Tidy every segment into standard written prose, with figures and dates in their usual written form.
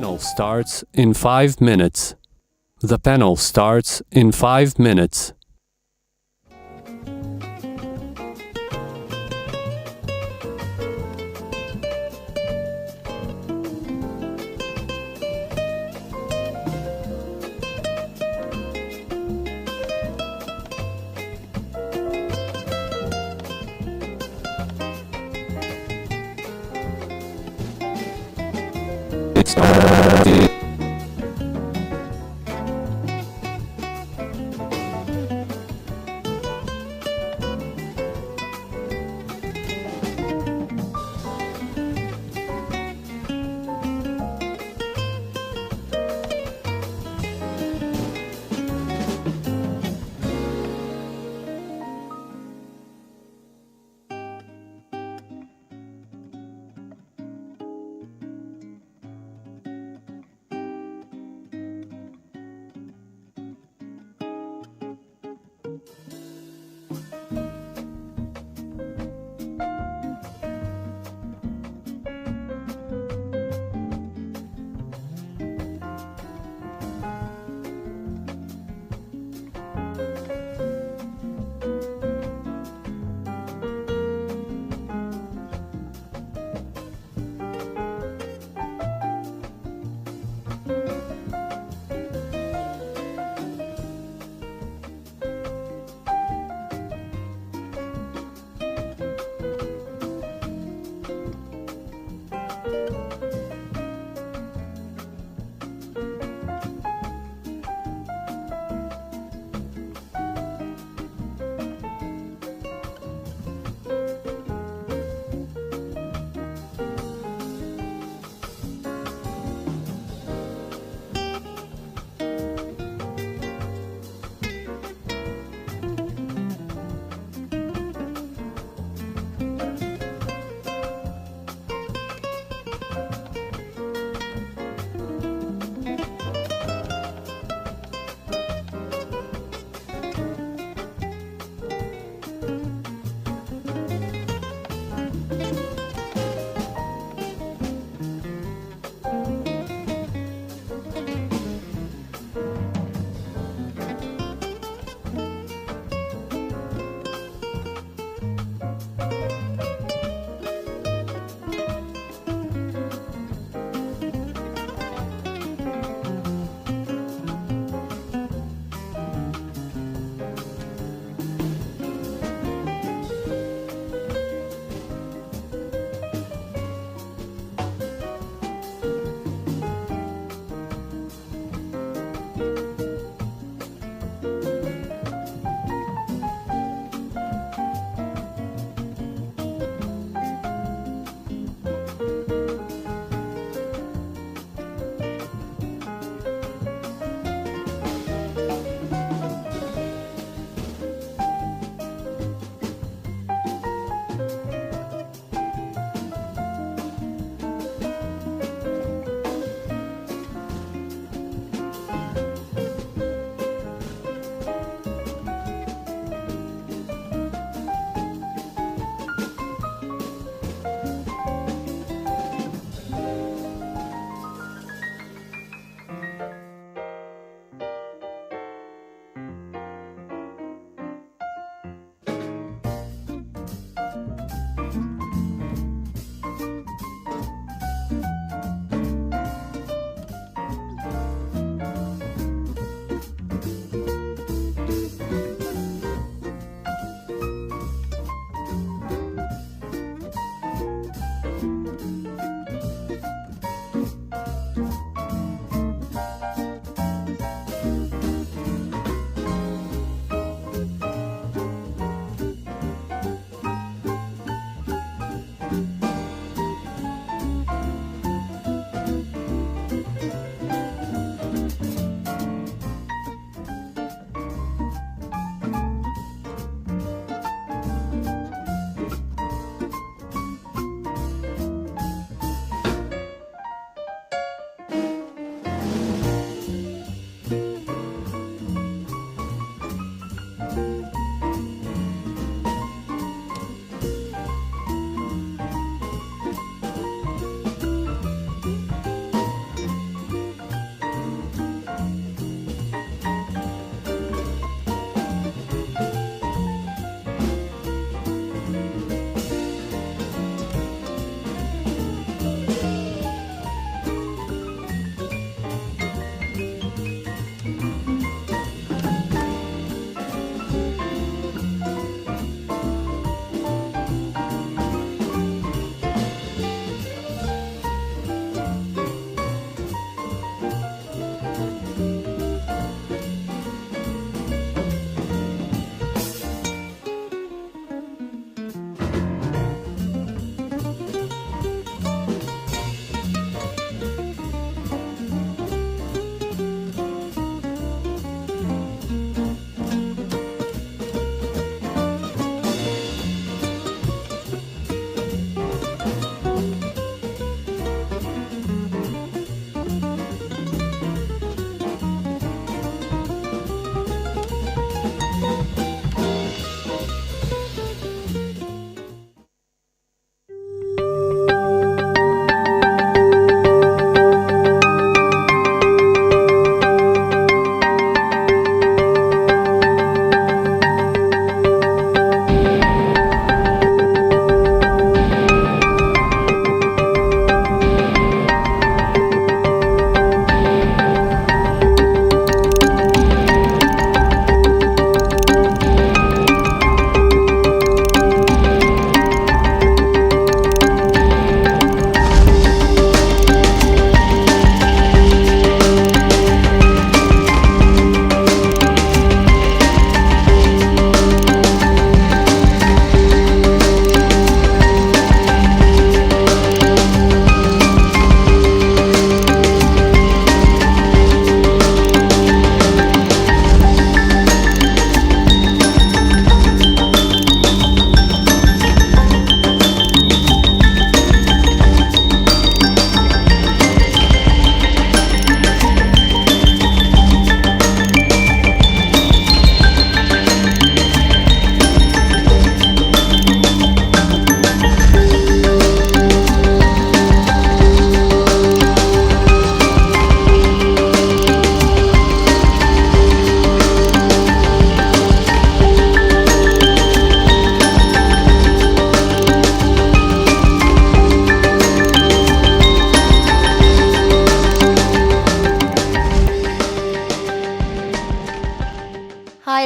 panel starts in 5 minutes. The panel starts in 5 minutes.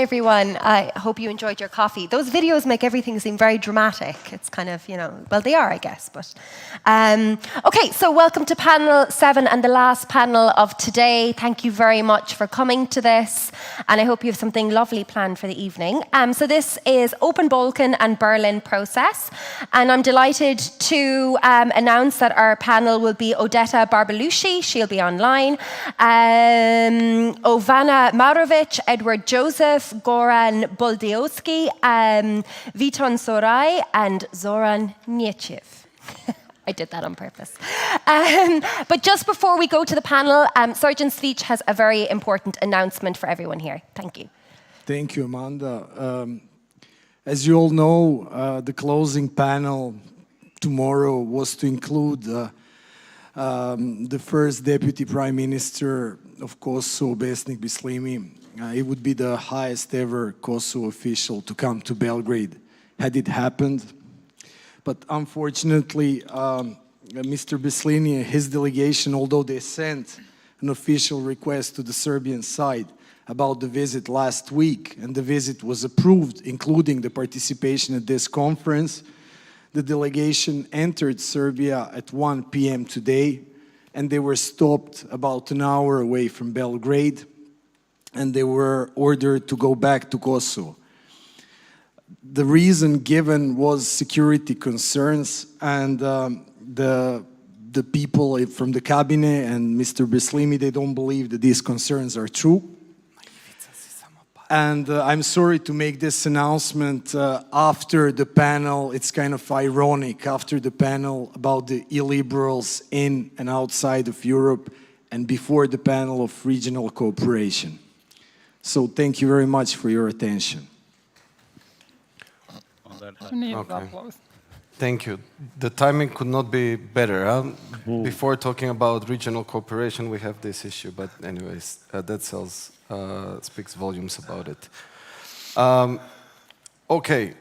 everyone. I hope you enjoyed your coffee. Those videos make everything seem very dramatic. It's kind of, well, they are, I guess. But okay, so welcome to panel 7 and the last panel of today. Thank you very much for coming to this, and I hope you have something lovely planned for the evening. So this is Open Balkan and Berlin process, and I'm delighted to announce that our panel will be Odeta Barbalushi. She'll be online. Ovana Marovic, Edward Joseph, Goran Boldiowski, Viton Sorai, and Zoran Niechev. I did that on purpose. But just before we go to the panel, Sergeant Svic has a very important announcement for everyone here. Thank you. Thank you, Amanda. As you all know, the closing panel tomorrow was to include the first Deputy Prime Minister of Kosovo, Besnik Bislimi. It would be the highest ever Kosovo official to come to Belgrade had it happened. But unfortunately, Mr. Bislimi and his delegation, although they sent an official request to the Serbian side about the visit last week, and the visit was approved, including the participation at this conference, the delegation entered Serbia at 1 p.m. today, and they were stopped about an hour away from Belgrade, and they were ordered to go back to Kosovo. The reason given was security concerns, and the people from the cabinet and Mr. Bislimi, they don't believe that these concerns are true. And I'm sorry to make this announcement after the panel. It's kind of ironic, after the panel about the illiberals in and outside of Europe and before the panel of regional cooperation. So thank you very much for your attention. Okay. Thank you. The timing could not be better. Huh? Before talking about regional cooperation, we have this issue. But anyways, that speaks volumes about it. Okay,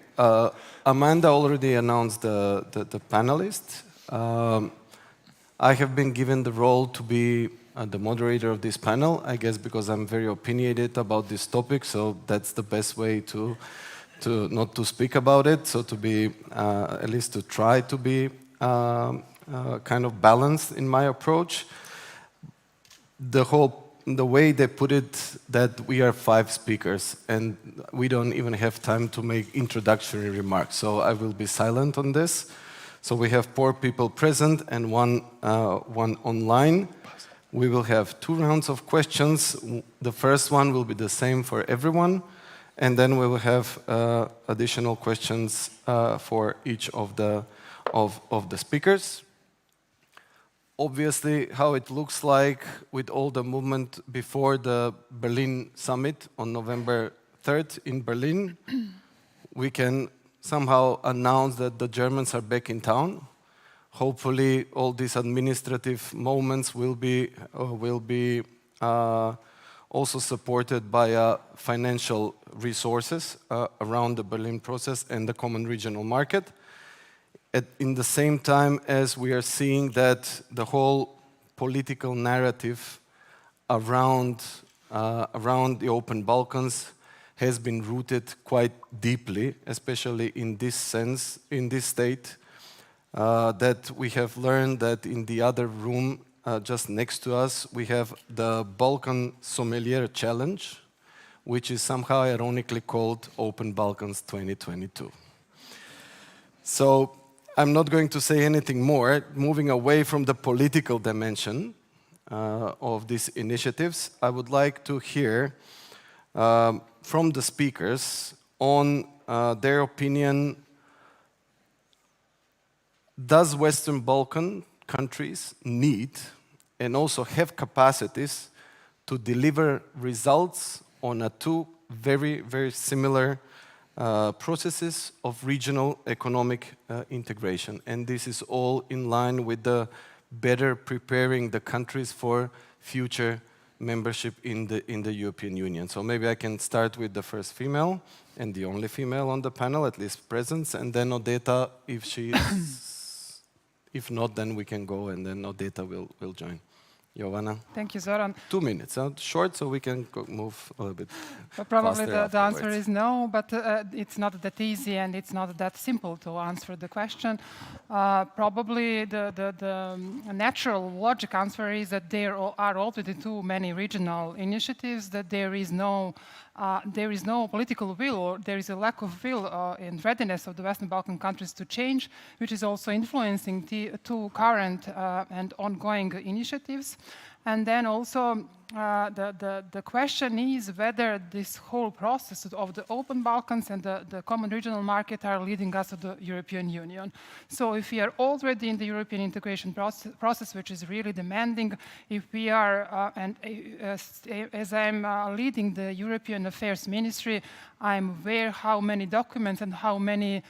Amanda already announced the panelists. I have been given the role to be the moderator of this panel, I guess because I'm very opinionated about this topic, so that's the best way to not to speak about it, so to be, at least to try to be kind of balanced in my approach. The way they put it, that we are 5 speakers and we don't even have time to make introductory remarks, so I will be silent on this. So we have 4 people present and one online. We will have 2 rounds of questions. The first one will be the same for everyone, and then we will have additional questions for each of the speakers. Obviously, how it looks like with all the movement before the Berlin summit on November 3rd in Berlin, we can somehow announce that the Germans are back in town. Hopefully, all these administrative moments will be also supported by financial resources around the Berlin process and the common regional market. In the same time as we are seeing that the whole political narrative around the Open Balkans has been rooted quite deeply, especially in this sense, in this state, that we have learned that in the other room just next to us, we have the Balkan Sommelier Challenge, which is somehow ironically called Open Balkans 2022. So I'm not going to say anything more. Moving away from the political dimension of these initiatives, I would like to hear from the speakers on their opinion. Does Western Balkan countries need and also have capacities to deliver results on 2 very, very similar processes of regional economic integration? And this is all in line with the better preparing the countries for future membership in the European Union. So maybe I can start with the first female and the only female on the panel, at least present, and then Odeta, if she is, if not, then we can go, and then Odeta will join. Jovana? Thank you, Zoran. 2 minutes, short, so we can move a little bit. Probably faster the answer afterwards. is no, but it's not that easy and it's not that simple to answer the question. Probably the natural logic answer is that there are already too many regional initiatives, that there is no political will, or there is a lack of will and readiness of the Western Balkan countries to change, which is also influencing the two current and ongoing initiatives. And then also the question is whether this whole process of the Open Balkans and the common regional market are leading us to the European Union. So if we are already in the European integration process, which is really demanding, if we are, as I'm leading the European Affairs Ministry, I'm aware how many documents and how many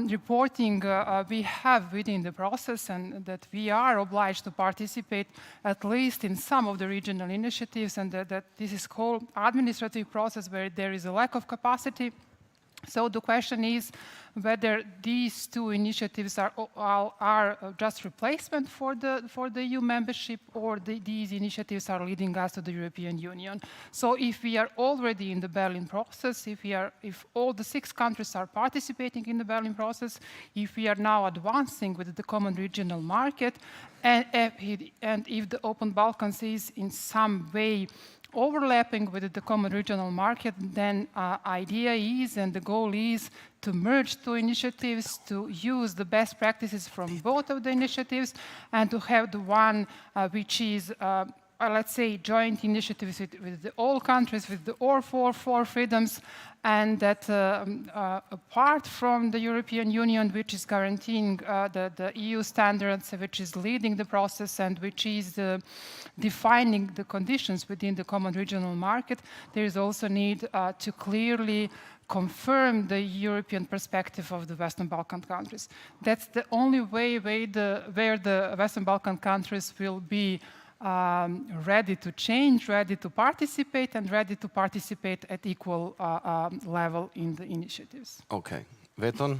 reporting we have within the process, and that we are obliged to participate at least in some of the regional initiatives, and that this is called administrative process where there is a lack of capacity. So the question is whether these two initiatives are just replacement for the EU membership, or these initiatives are leading us to the European Union. So if we are already in the Berlin process, if all the 6 countries are participating in the Berlin process, if we are now advancing with the common regional market, and if the Open Balkans is in some way overlapping with the common regional market, then idea is, and the goal is, to merge two initiatives, to use the best practices from both of the initiatives, and to have the one which is, let's say, joint initiatives with all countries, with all four freedoms, and that apart from the European Union, which is guaranteeing the EU standards, which is leading the process, and which is defining the conditions within the common regional market, there is also need to clearly confirm the European perspective of the Western Balkan countries. That's the only way where the Western Balkan countries will be ready to change, ready to participate, and ready to participate at equal level in the initiatives. Okay. Veton?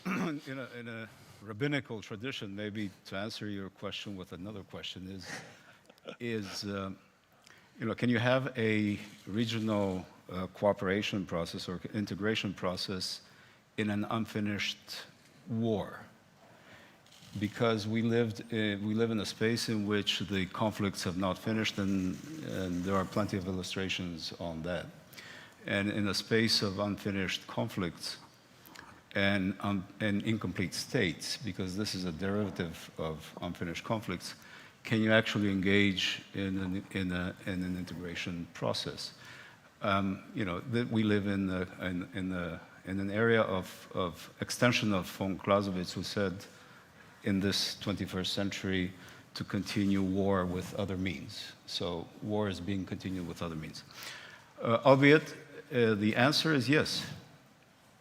In a rabbinical tradition, maybe to answer your question with another question is can you have a regional cooperation process or integration process in an unfinished war? Because we live in a space in which the conflicts have not finished, and there are plenty of illustrations on that. And in a space of unfinished conflicts and incomplete states, because this is a derivative of unfinished conflicts, can you actually engage in an integration process? We live in an area of extension of von Clausewitz, who said, in this 21st century, to continue war with other means. So war is being continued with other means. Albeit, the answer is yes.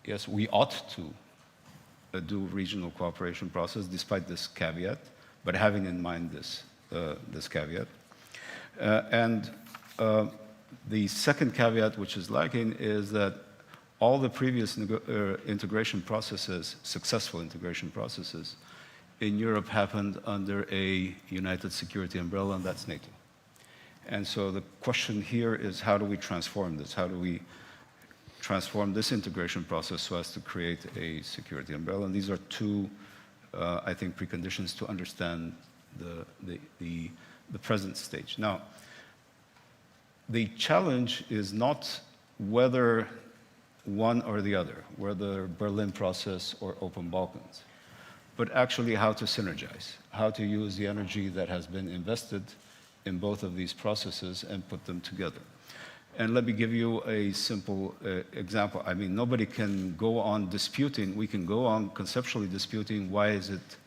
Yes, we ought to do regional cooperation process, despite this caveat, but having in mind this caveat. And the second caveat, which is lacking, is that all the previous integration processes, successful integration processes, in Europe happened under a united security umbrella, and that's NATO. And so the question here is, how do we transform this? How do we transform this integration process so as to create a security umbrella? And these are two, I think, preconditions to understand the present stage. Now, the challenge is not whether one or the other, whether Berlin process or Open Balkans, but actually how to synergize, how to use the energy that has been invested in both of these processes and put them together. And let me give you a simple example. I mean, nobody can go on disputing, we can go on conceptually disputing why is it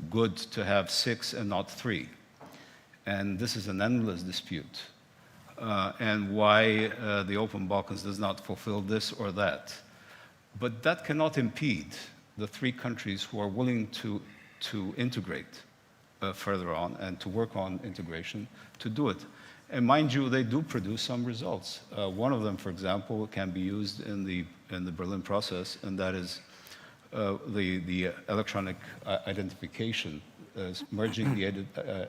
good to have 6 and not 3. And this is an endless dispute. And why the Open Balkans does not fulfill this or that. But that cannot impede the 3 countries who are willing to integrate further on and to work on integration to do it. And mind you, they do produce some results. One of them, for example, can be used in the Berlin process, and that is the electronic identification merging the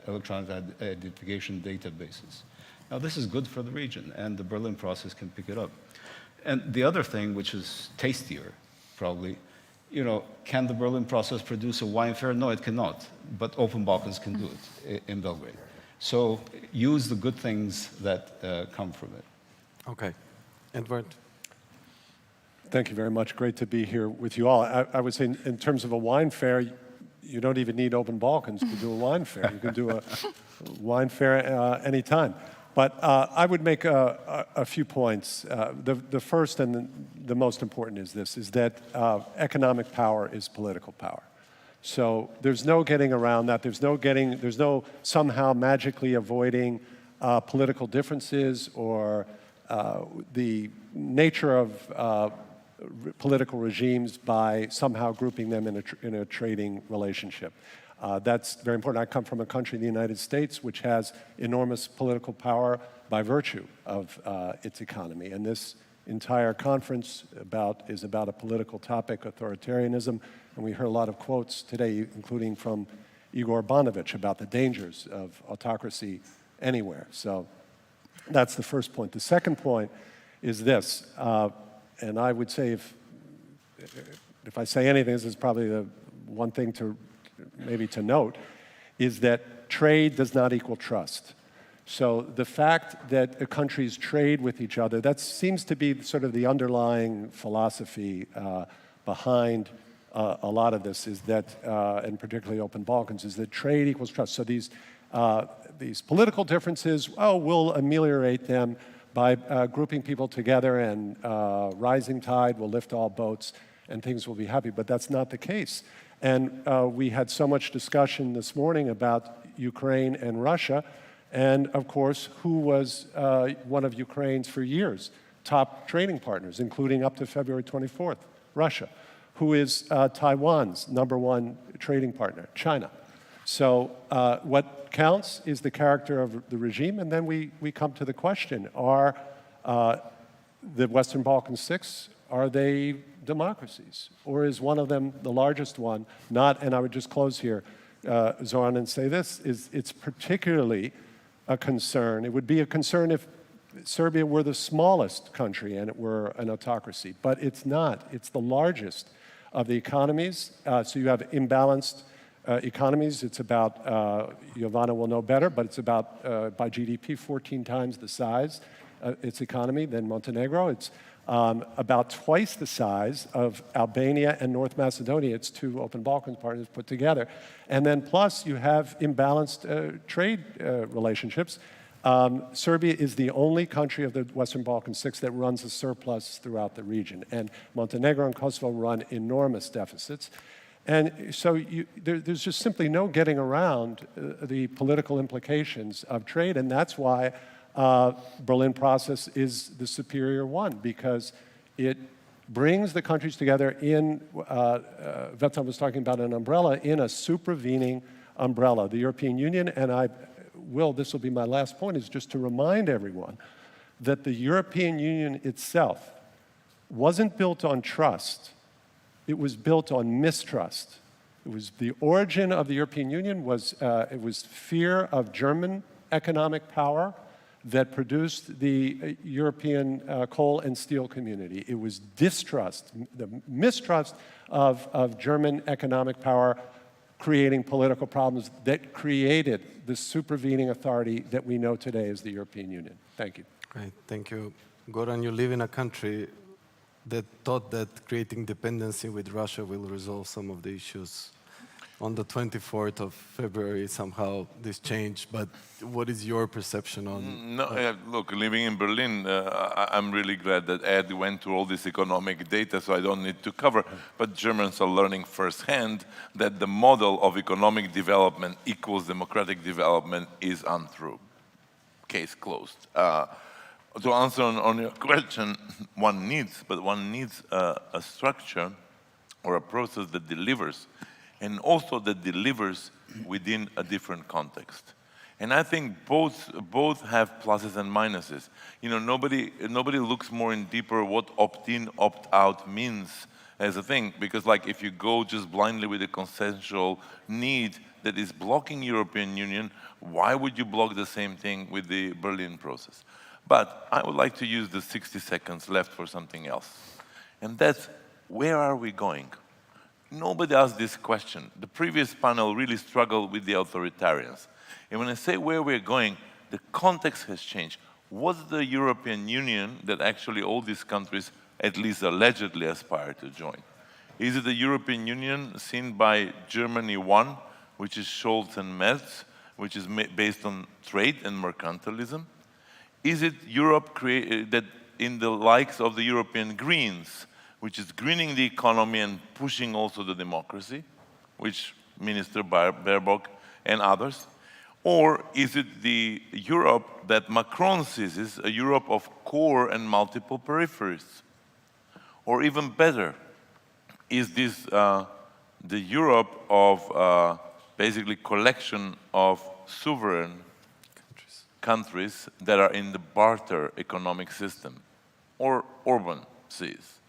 electronic identification databases. Now, this is good for the region, and the Berlin process can pick it up. And the other thing, which is tastier, probably, can the Berlin process produce a wine fair? No, it cannot, but Open Balkans can do it in Belgrade. So use the good things that come from it. Okay. Edward? Thank you very much. Great to be here with you all. I would say in terms of a wine fair, you don't even need Open Balkans to do a wine fair. You can do a wine fair anytime. But I would make a few points. The first and the most important is this, is that economic power is political power. So there's no getting around that. There's no somehow magically avoiding political differences or the nature of political regimes by somehow grouping them in a trading relationship. That's very important. I come from a country, the United States, which has enormous political power by virtue of its economy. And this entire conference is about a political topic, authoritarianism. And we heard a lot of quotes today, including from Igor Bonovich, about the dangers of autocracy anywhere. So that's the first point. The second point is this, and I would say if I say anything, this is probably the one thing to note, is that trade does not equal trust. So the fact that countries trade with each other, that seems to be sort of the underlying philosophy behind a lot of this, is that, and particularly Open Balkans, is that trade equals trust. So these political differences, we'll ameliorate them by grouping people together, and rising tide will lift all boats and things will be happy, but that's not the case. And we had so much discussion this morning about Ukraine and Russia, and of course, who was one of Ukraine's, for years, top trading partners, including up to February 24th, Russia. Who is Taiwan's #1 trading partner? China. So what counts is the character of the regime, and then we come to the question, are the Western Balkans 6, are they democracies? Or is one of them, the largest one, not? And I would just close here, Zoran, and say this, it's particularly a concern. It would be a concern if Serbia were the smallest country and it were an autocracy, but it's not. It's the largest of the economies. So you have imbalanced economies. It's about, Jovana will know better, but it's about, by GDP, 14 times the size its economy than Montenegro. It's about twice the size of Albania and North Macedonia, its two Open Balkans partners put together. And then plus you have imbalanced trade relationships. Serbia is the only country of the Western Balkans 6 that runs a surplus throughout the region. And Montenegro and Kosovo run enormous deficits. And so there's just simply no getting around the political implications of trade. And that's why Berlin process is the superior one, because it brings the countries together in, Vetan was talking about an umbrella, in a supervening umbrella. The European Union, and this will be my last point, is just to remind everyone that the European Union itself wasn't built on trust. It was built on mistrust. It was the origin of the European Union was fear of German economic power that produced the European coal and steel community. It was distrust, the mistrust of German economic power, creating political problems that created the supervening authority that we know today as the European Union. Thank you. Great, thank you. Goran, you live in a country that thought that creating dependency with Russia will resolve some of the issues. On the 24th of February, somehow this changed, but what is your perception on... Look, living in Berlin, I'm really glad that Ed went through all this economic data, so I don't need to cover, but Germans are learning firsthand that the model of economic development equals democratic development is untrue. Case closed. To answer on your question, one needs a structure or a process that delivers, and also that delivers within a different context. And I think both have pluses and minuses. You know, nobody looks more in deeper what opt-in, opt-out means as a thing, because like if you go just blindly with a consensual need that is blocking European Union, why would you block the same thing with the Berlin process? But I would like to use the 60 seconds left for something else. And that's, where are we going? Nobody asked this question. The previous panel really struggled with the authoritarians. And when I say where we're going, the context has changed. What's the European Union that actually all these countries at least allegedly aspire to join? Is it the European Union seen by Germany 1, which is Scholz and Merz, which is based on trade and mercantilism? Is it Europe that in the likes of the European Greens, which is greening the economy and pushing also the democracy, which Minister Baerbock and others? Or is it the Europe that Macron sees as a Europe of core and multiple peripheries? Or even better, is this the Europe of basically collection of sovereign countries that are in the barter economic system, or Orban sees?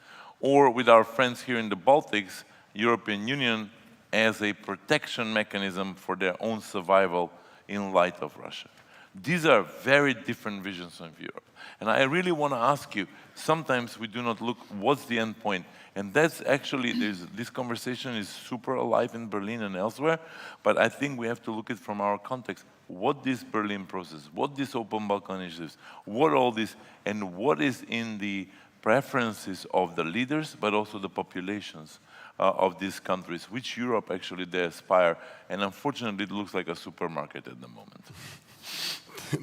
Or with our friends here in the Baltics, European Union as a protection mechanism for their own survival in light of Russia. These are very different visions of Europe. And I really want to ask you, sometimes we do not look, what's the end point? And that's actually, this conversation is super alive in Berlin and elsewhere, but I think we have to look at it from our context. What this Berlin process, what this Open Balkan initiatives, what all this, and what is in the preferences of the leaders, but also the populations of these countries, which Europe actually they aspire. And unfortunately, it looks like a supermarket at the moment.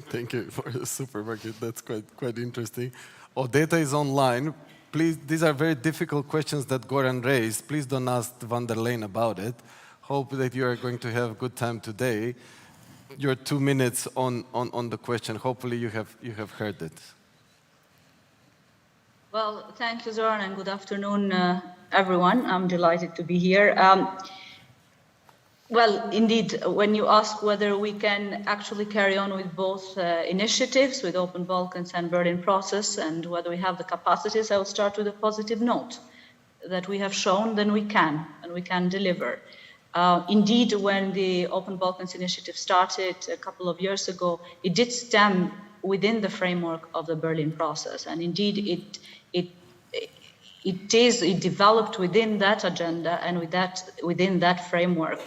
Thank you for the supermarket. That's quite interesting. Odeta is online. Please, these are very difficult questions that Goran raised. Please don't ask van der Leyen about it. Hope that you are going to have a good time today. Your 2 minutes on the question. Hopefully you have heard it. Well, thank you, Zoran, and good afternoon, everyone. I'm delighted to be here. Well, indeed, when you ask whether we can actually carry on with both initiatives, with Open Balkans and Berlin process, and whether we have the capacities, I will start with a positive note, that we have shown then we can, and we can deliver. Indeed, when the Open Balkans initiative started a couple of years ago, it did stem within the framework of the Berlin process, and indeed it developed within that agenda and within that framework.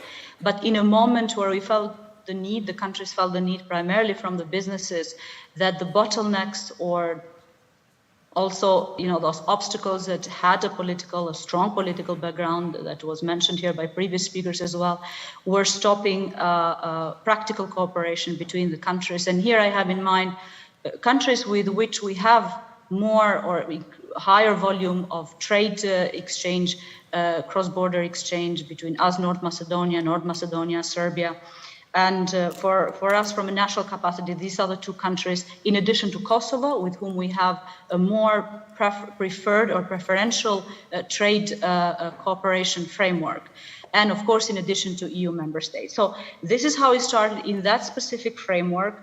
But in a moment where we felt the need, the countries felt the need primarily from the businesses, that the bottlenecks or also, those obstacles that had a strong political background that was mentioned here by previous speakers as well, were stopping practical cooperation between the countries. And here I have in mind countries with which we have more or higher volume of trade exchange, cross-border exchange between us, North Macedonia, Serbia. And for us, from a national capacity, these are the two countries, in addition to Kosovo, with whom we have a more preferred or preferential trade cooperation framework. And of course, in addition to EU member states. So this is how we started in that specific framework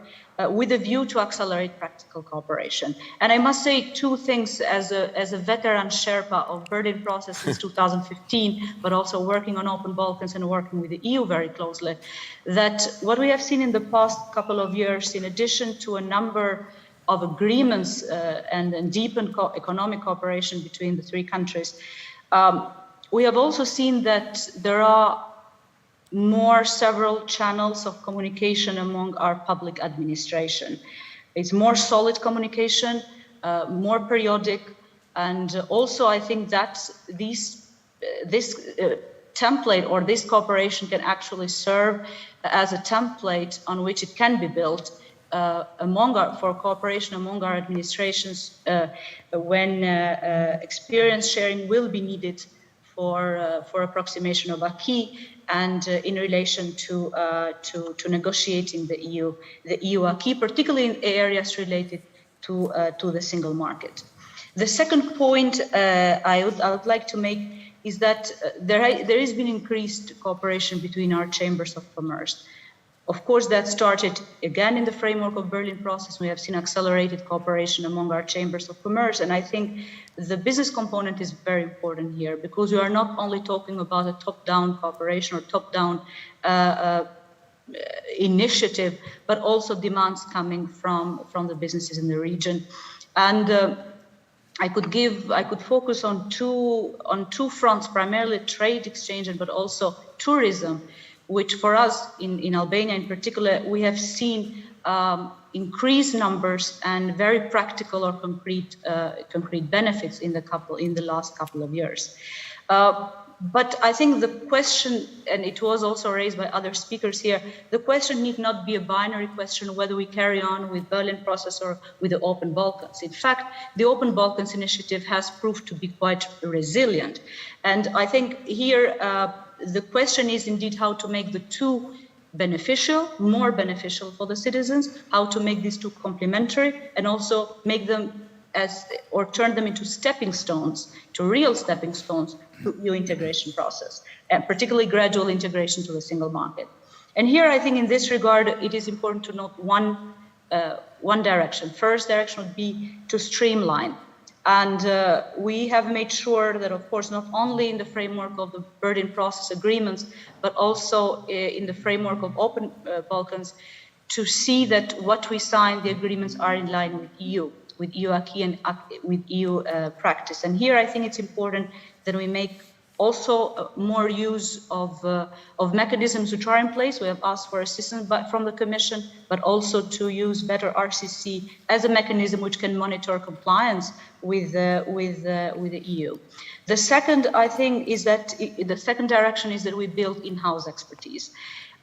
with a view to accelerate practical cooperation. And I must say two things as a veteran Sherpa of Berlin process since 2015, but also working on Open Balkans and working with the EU very closely, that what we have seen in the past couple of years, in addition to a number of agreements and deepened economic cooperation between the three countries, we have also seen that there are several channels of communication among our public administration. It's more solid communication, more periodic, and also I think that this template or this cooperation can actually serve as a template on which it can be built for cooperation among our administrations when experience sharing will be needed for approximation of acquis and in relation to negotiating the EU acquis, particularly in areas related to the single market. The second point I would like to make is that there has been increased cooperation between our chambers of commerce. Of course, that started again in the framework of Berlin process. We have seen accelerated cooperation among our chambers of commerce. And I think the business component is very important here, because we are not only talking about a top-down cooperation or top-down initiative, but also demands coming from the businesses in the region. And I could focus on two fronts, primarily trade exchange, but also tourism, which for us in Albania in particular, we have seen increased numbers and very practical or concrete benefits in the last couple of years. But I think the question, and it was also raised by other speakers here, the question need not be a binary question whether we carry on with Berlin process or with the Open Balkans. In fact, the Open Balkans initiative has proved to be quite resilient. And I think here the question is indeed how to make the two beneficial, more beneficial for the citizens, how to make these two complementary, and also make them turn them into stepping stones, to real stepping stones to new integration process, and particularly gradual integration to the single market. And here, I think in this regard, it is important to note one direction. First direction would be to streamline. And we have made sure that, of course, not only in the framework of the Berlin process agreements, but also in the framework of Open Balkans, to see that what we sign, the agreements are in line with EU acquis and with EU practice. And here I think it's important that we make also more use of mechanisms which are in place. We have asked for assistance from the Commission, but also to use better RCC as a mechanism which can monitor compliance with the EU. The second, I think, is that the second direction is that we build in-house expertise.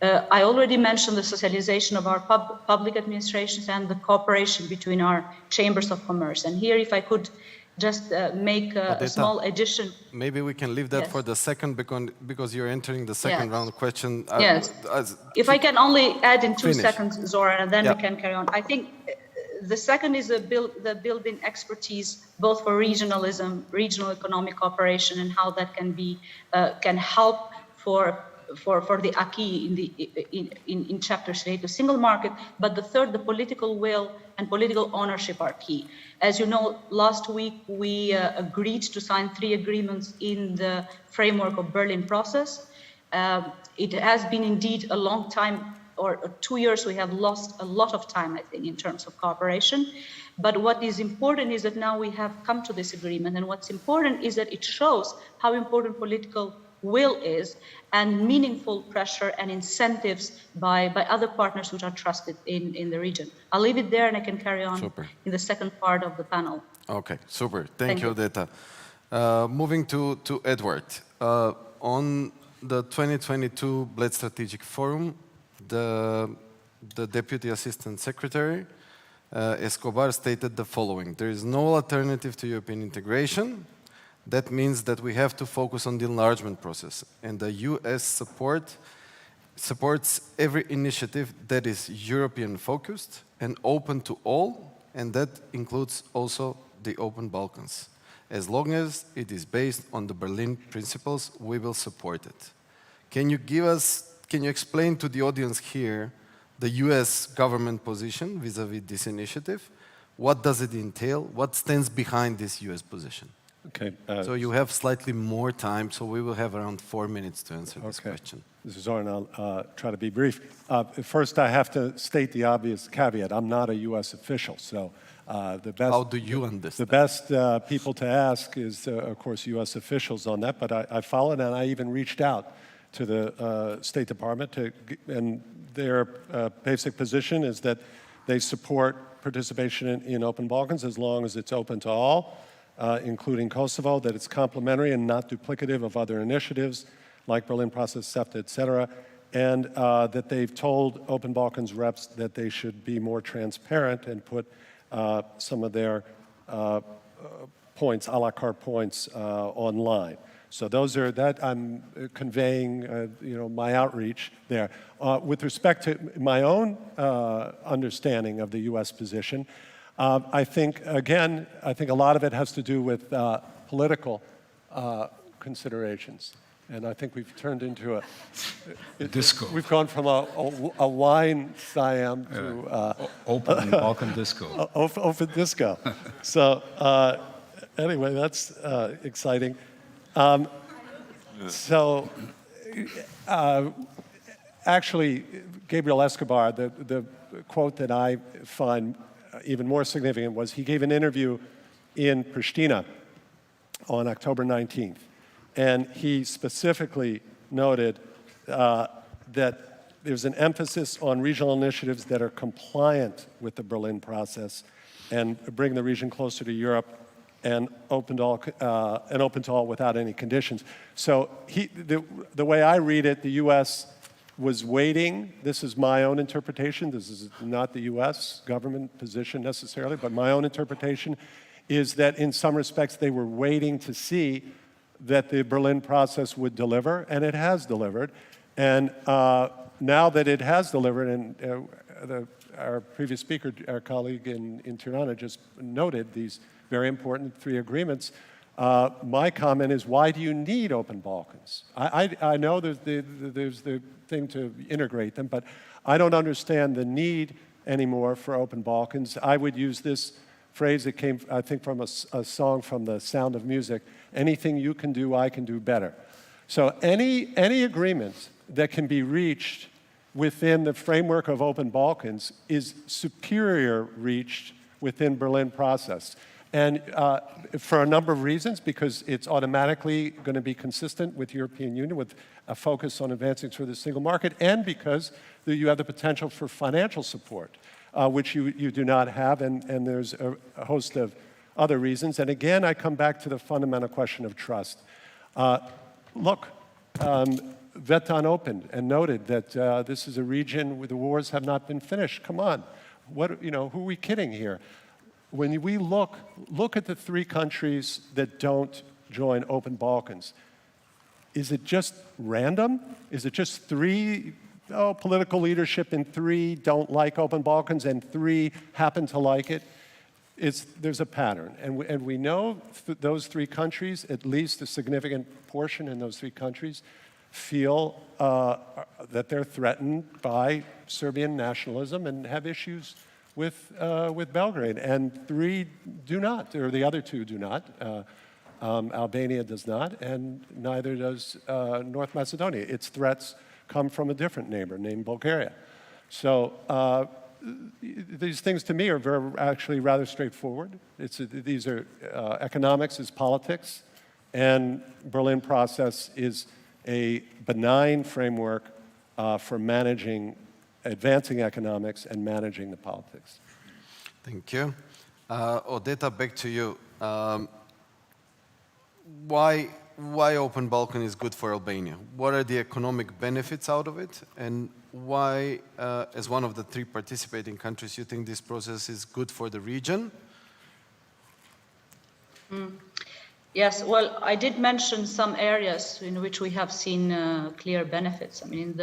I already mentioned the socialization of our public administrations and the cooperation between our chambers of commerce. And here, if I could just make a small addition. Maybe we can leave that for the second, because you're entering the second round question. Yes. If I can only add in 2 seconds, Zoran, and then we can carry on. I think the second is the building expertise, both for regionalism, regional economic cooperation, and how that can help for the acquis in chapters related to single market. But the third, the political will and political ownership are key. As you know, last week we agreed to sign 3 agreements in the framework of Berlin process. It has been indeed a long time, or 2 years. We have lost a lot of time, I think, in terms of cooperation. But what is important is that now we have come to this agreement, and what's important is that it shows how important political will is, and meaningful pressure and incentives by other partners which are trusted in the region. I'll leave it there, and I can carry on in the second part of the panel. Okay, super. Thank you, Odeta. Moving to Edward. On the 2022 Bled Strategic Forum, the Deputy Assistant Secretary, Escobar, stated the following: there is no alternative to European integration. That means that we have to focus on the enlargement process, and the US supports every initiative that is European-focused and open to all, and that includes also the Open Balkans. As long as it is based on the Berlin principles, we will support it. Can you explain to the audience here the US government position vis-a-vis this initiative? What does it entail? What stands behind this US position? Okay. So you have slightly more time, so we will have around 4 minutes to answer this question. This is Zoran. I'll try to be brief. First, I have to state the obvious caveat. I'm not a U.S. official, so the best. How do you understand? The best people to ask is, of course, U.S. officials on that. But I followed, and I even reached out to the State Department, and their basic position is that they support participation in Open Balkans as long as it's open to all. Including Kosovo, that it's complementary and not duplicative of other initiatives like Berlin Process, CEFTA, et cetera, and that they've told Open Balkans reps that they should be more transparent and put some of their points, a la carte points, online. So those are that I'm conveying, my outreach there. With respect to my own understanding of the U.S. position, I think a lot of it has to do with political considerations. And I think we've turned into a disco. We've gone from a wine Siam to Open Balkan disco. Open disco. So anyway, that's exciting. Actually, Gabriel Escobar, the quote that I find even more significant was he gave an interview in Pristina on October 19th. And he specifically noted that there's an emphasis on regional initiatives that are compliant with the Berlin process and bring the region closer to Europe and open to all without any conditions. So the way I read it, the U.S. was waiting. This is my own interpretation. This is not the U.S. government position necessarily, but my own interpretation is that in some respects they were waiting to see that the Berlin process would deliver, and it has delivered. And now that it has delivered, and our previous speaker, our colleague in Tirana just noted these very important 3 agreements, my comment is, why do you need Open Balkans? I know there's the thing to integrate them, but I don't understand the need anymore for Open Balkans. I would use this phrase that came, I think, from a song from The Sound of Music: anything you can do, I can do better. So any agreement that can be reached within the framework of Open Balkans is superior reached within Berlin process. And for a number of reasons, because it's automatically going to be consistent with the European Union, with a focus on advancing through the single market, and because you have the potential for financial support, which you do not have, and there's a host of other reasons. And again, I come back to the fundamental question of trust. Look, Vetan opened and noted that this is a region where the wars have not been finished. Come on, who are we kidding here? When we look at the 3 countries that don't join Open Balkans, is it just random? Is it just 3 political leadership and 3 don't like Open Balkans and 3 happen to like it? There's a pattern. And we know those 3 countries, at least a significant portion in those 3 countries, feel that they're threatened by Serbian nationalism and have issues with Belgrade. And 3 do not, or the other 2 do not. Albania does not, and neither does North Macedonia. Its threats come from a different neighbor named Bulgaria. So these things to me are actually rather straightforward. These are economics is politics, and Berlin process is a benign framework for advancing economics and managing the politics. Thank you. Odeta, back to you. Why Open Balkan is good for Albania? What are the economic benefits out of it? And why, as one of the 3 participating countries, you think this process is good for the region? Yes, well, I did mention some areas in which we have seen clear benefits. I mean,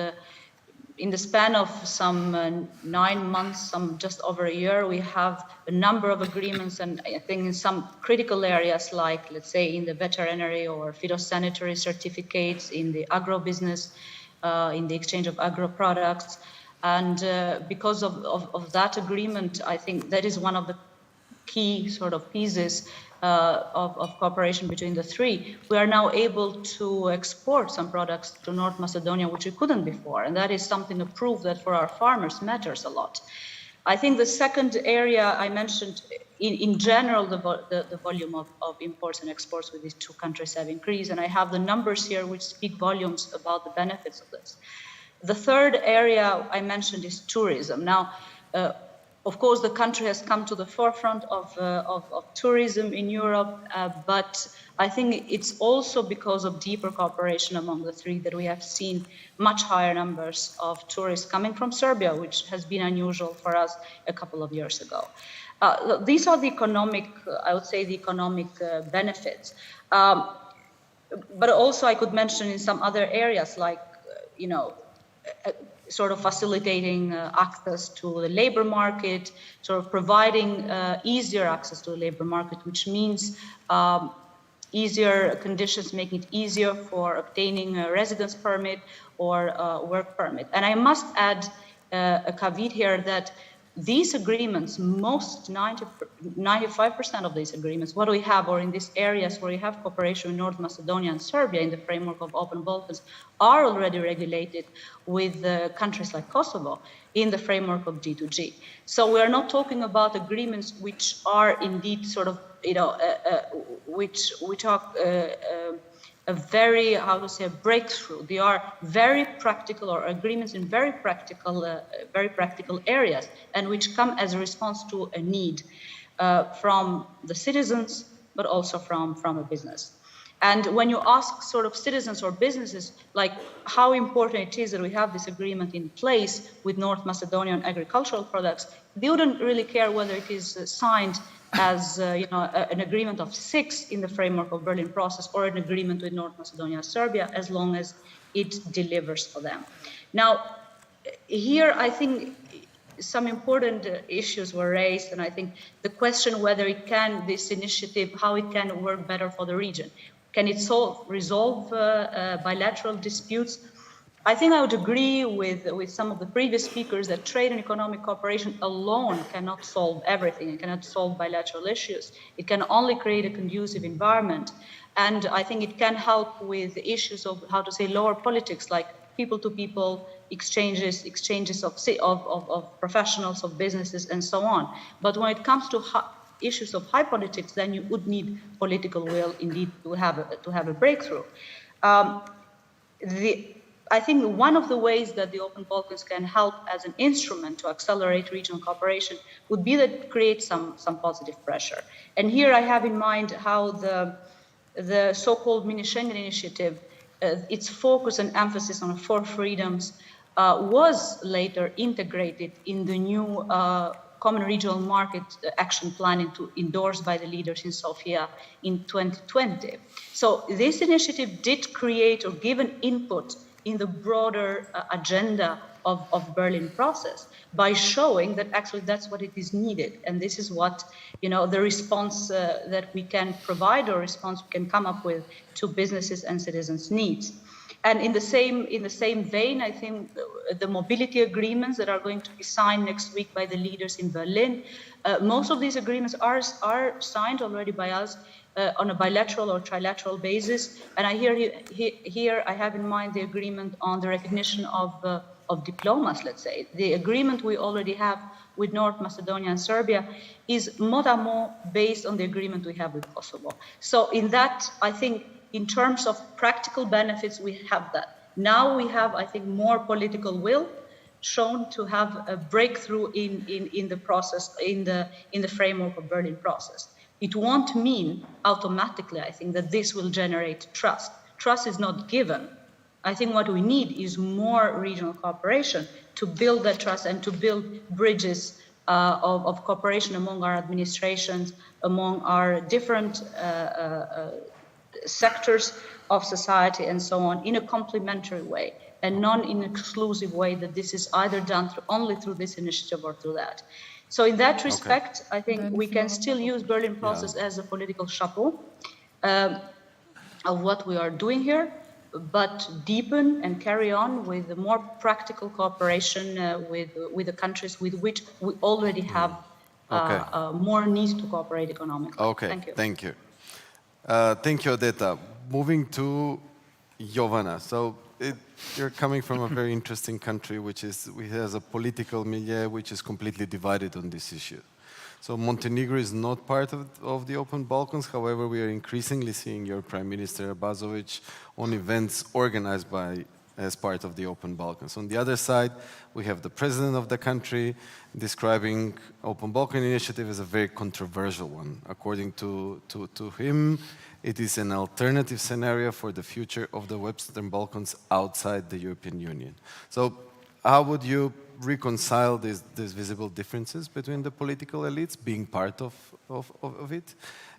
in the span of some 9 months, just over a year, we have a number of agreements, and I think in some critical areas, like, let's say, in the veterinary or phytosanitary certificates, in the agro-business, in the exchange of agro products. And because of that agreement, I think that is one of the key sort of pieces of cooperation between the 3. We are now able to export some products to North Macedonia, which we couldn't before. And that is something to prove that for our farmers matters a lot. I think the second area I mentioned, in general, the volume of imports and exports with these 2 countries have increased. And I have the numbers here which speak volumes about the benefits of this. The third area I mentioned is tourism. Now, of course, the country has come to the forefront of tourism in Europe, but I think it's also because of deeper cooperation among the 3 that we have seen much higher numbers of tourists coming from Serbia, which has been unusual for us a couple of years ago. These are the economic, I would say, the economic benefits. But also I could mention in some other areas, like, sort of facilitating access to the labor market, sort of providing easier access to the labor market, which means easier conditions, making it easier for obtaining a residence permit or a work permit. And I must add a caveat here that these agreements, 95% of these agreements, what we have, or in these areas where we have cooperation with North Macedonia and Serbia in the framework of Open Balkans, are already regulated with countries like Kosovo in the framework of G2G. So we are not talking about agreements which are indeed sort of, which are a very, how to say, a breakthrough. They are very practical, or agreements in very practical areas, and which come as a response to a need from the citizens, but also from a business. And when you ask sort of citizens or businesses, like how important it is that we have this agreement in place with North Macedonian agricultural products, they wouldn't really care whether it is signed as an agreement of 6 in the framework of Berlin process, or an agreement with North Macedonia and Serbia, as long as it delivers for them. Now, here I think some important issues were raised, and I think the question whether this initiative, how it can work better for the region. Can it resolve bilateral disputes? I think I would agree with some of the previous speakers that trade and economic cooperation alone cannot solve everything. It cannot solve bilateral issues. It can only create a conducive environment. And I think it can help with issues of, how to say, lower politics, like people-to-people exchanges of professionals, of businesses, and so on. But when it comes to issues of high politics, then you would need political will indeed to have a breakthrough. I think one of the ways that the Open Balkans can help as an instrument to accelerate regional cooperation would be that create some positive pressure. And here I have in mind how the so-called Mini-Schengen initiative, its focus and emphasis on 4 freedoms, was later integrated in the new Common Regional Market Action Plan endorsed by the leaders in Sofia in 2020. So this initiative did create or give an input in the broader agenda of Berlin process by showing that actually that's what it is needed. And this is what, the response that we can provide, or response we can come up with to businesses and citizens' needs. And in the same vein, I think the mobility agreements that are going to be signed next week by the leaders in Berlin, most of these agreements are signed already by us on a bilateral or trilateral basis. And here I have in mind the agreement on the recognition of diplomas, let's say. The agreement we already have with North Macedonia and Serbia is mot a mot based on the agreement we have with Kosovo. So in that, I think, in terms of practical benefits, we have that. Now we have, I think, more political will shown to have a breakthrough in the process, in the framework of Berlin process. It won't mean automatically, I think, that this will generate trust. Trust is not given. I think what we need is more regional cooperation to build that trust and to build bridges of cooperation among our administrations, among our different sectors of society and so on, in a complementary way, and not in an exclusive way that this is either done only through this initiative or through that. So in that respect, I think we can still use Berlin process as a political chapeau of what we are doing here, but deepen and carry on with the more practical cooperation with the countries with which we already have more need to cooperate economically. Okay, thank you. Thank you. Thank you, Odeta. Moving to Jovana. So you're coming from a very interesting country which has a political milieu which is completely divided on this issue. So Montenegro is not part of the Open Balkans. However, we are increasingly seeing your Prime Minister Abazovic on events organized as part of the Open Balkans. On the other side, we have the president of the country describing Open Balkan initiative as a very controversial one. According to him, it is an alternative scenario for the future of the Western Balkans outside the European Union. So how would you reconcile these visible differences between the political elites being part of it?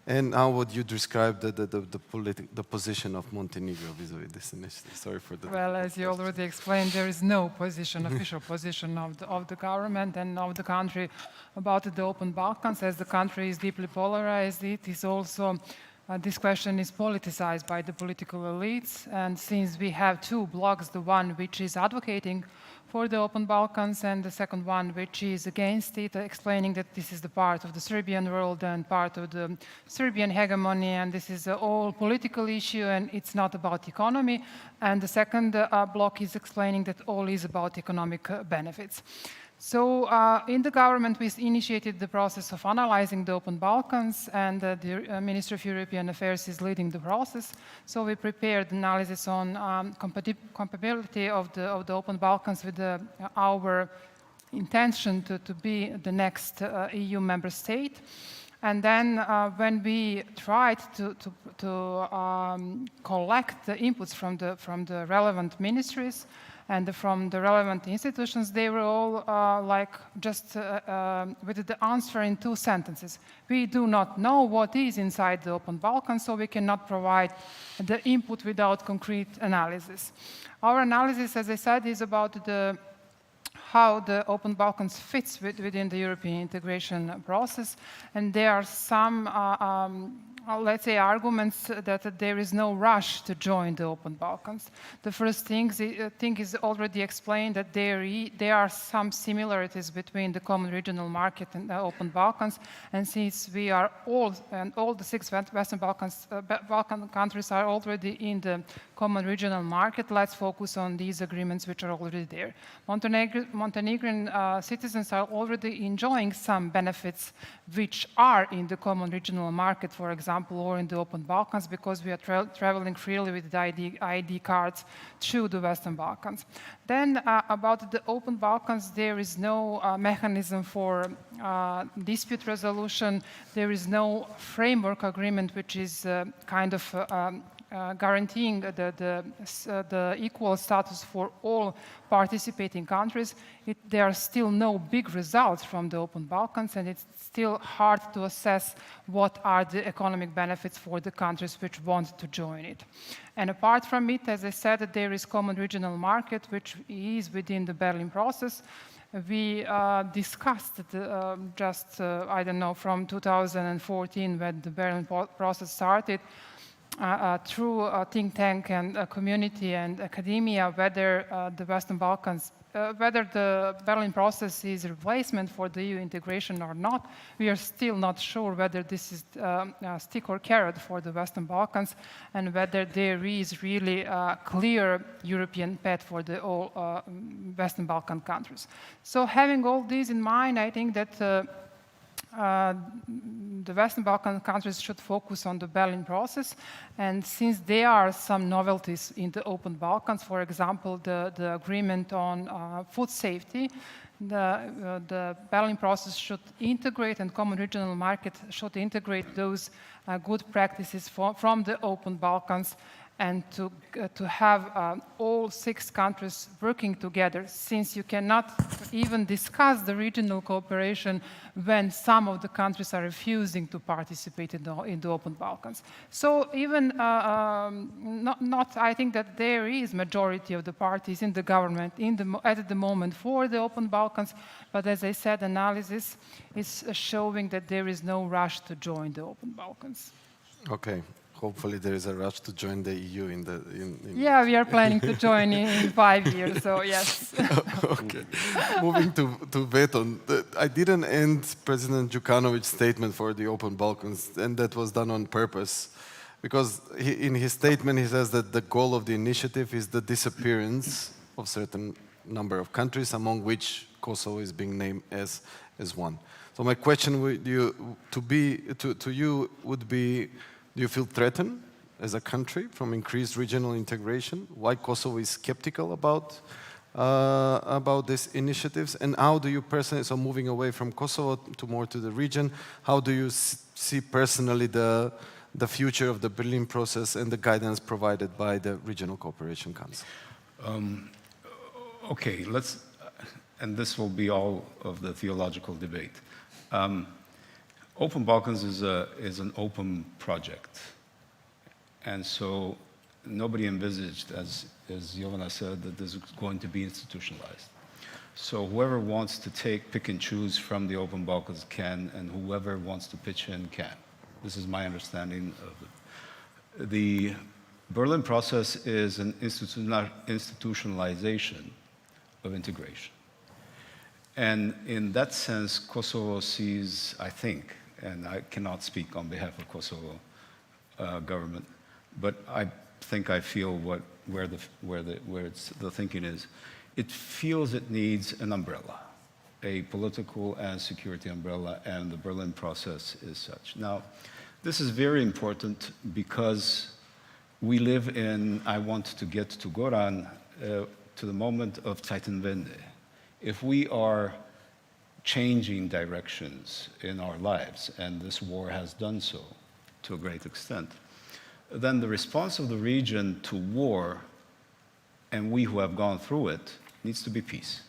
And how would you describe the position of Montenegro vis-a-vis this initiative? Sorry for the... Well, as you already explained, there is no position, official position of the government and of the country about the Open Balkans. As the country is deeply polarized, it is also this question is politicized by the political elites, and since we have two blocs, the one which is advocating for the Open Balkans and the second one which is against it, explaining that this is the part of the Serbian world and part of the Serbian hegemony, and this is a all political issue and it's not about economy, and the second bloc is explaining that all is about economic benefits. So in the government, we initiated the process of analyzing the Open Balkans, and the Minister of European Affairs is leading the process. So we prepared analysis on compatibility of the Open Balkans with our intention to be the next EU member state. And then when we tried to collect the inputs from the relevant ministries, and from the relevant institutions, they were all just with the answer in 2 sentences. We do not know what is inside the Open Balkans, so we cannot provide the input without concrete analysis. Our analysis, as I said, is about how the Open Balkans fits within the European integration process, and there are some let's say, arguments that there is no rush to join the Open Balkans. The first thing is already explained that there are some similarities between the common regional market and the Open Balkans, and since we are all the 6 Western Balkan countries are already in the common regional market, let's focus on these agreements which are already there. Montenegrin citizens are already enjoying some benefits which are in the common regional market, for example, or in the Open Balkans, because we are traveling freely with the ID cards through the Western Balkans. Then about the Open Balkans, there is no mechanism for dispute resolution. There is no framework agreement which is kind of guaranteeing the equal status for all participating countries. There are still no big results from the Open Balkans, and it's still hard to assess what are the economic benefits for the countries which want to join it. And apart from it, as I said, there is common regional market, which is within the Berlin process. We discussed I don't know, from 2014 when the Berlin process started, through a think tank and a community and academia, whether the Western Balkans, whether the Berlin process is a replacement for the EU integration or not. We are still not sure whether this is a stick or carrot for the Western Balkans, and whether there is really a clear European path for the all Western Balkan countries. So having all these in mind, I think that the Western Balkan countries should focus on the Berlin process, and since there are some novelties in the Open Balkans, for example, the agreement on food safety, the Berlin process should integrate, and common regional market should integrate those good practices from the Open Balkans, and to have all 6 countries working together, since you cannot even discuss the regional cooperation when some of the countries are refusing to participate in the Open Balkans. So even I think that there is majority of the parties in the government at the moment for the Open Balkans, but as I said, analysis is showing that there is no rush to join the Open Balkans. Okay. Hopefully there is a rush to join the EU Yeah, we are planning to join in 5 years, so yes. Okay. Moving to Beton, I didn't end President Djukanovic's statement for the Open Balkans, and that was done on purpose, because in his statement he says that the goal of the initiative is the disappearance of certain number of countries, among which Kosovo is being named as one. So my question to you would be, do you feel threatened as a country from increased regional integration? Why Kosovo is skeptical about these initiatives? And how do you personally, so moving away from Kosovo to more to the region, how do you see personally the future of the Berlin process and the guidance provided by the Regional Cooperation Council? Okay, and this will be all of the theological debate. Open Balkans is an open project, and so nobody envisaged, as Jovana said, that this is going to be institutionalized. So whoever wants to pick and choose from the Open Balkans can, and whoever wants to pitch in can. This is my understanding of it. The Berlin process is an institutionalization of integration. And in that sense, Kosovo sees, I think, and I cannot speak on behalf of Kosovo government, but I think I feel where the thinking is. It feels it needs an umbrella, a political and security umbrella, and the Berlin process is such. Now, this is very important because we live in, I want to get to Goran, to the moment of Zeitenwende. If we are changing directions in our lives, and this war has done so to a great extent, then the response of the region to war, and we who have gone through it, needs to be peace.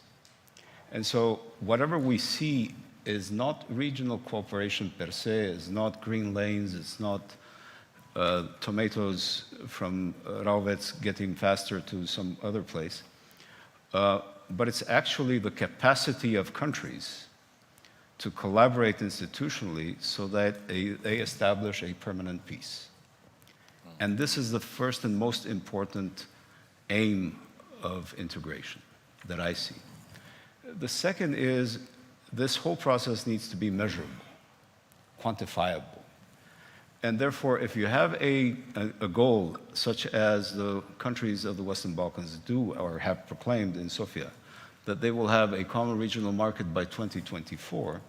And so whatever we see is not regional cooperation per se, it's not green lanes, it's not tomatoes from Rauvets getting faster to some other place, but it's actually the capacity of countries to collaborate institutionally so that they establish a permanent peace. And this is the first and most important aim of integration that I see. The second is this whole process needs to be measurable, quantifiable. And therefore, if you have a goal such as the countries of the Western Balkans do or have proclaimed in Sofia, that they will have a common regional market by 2024,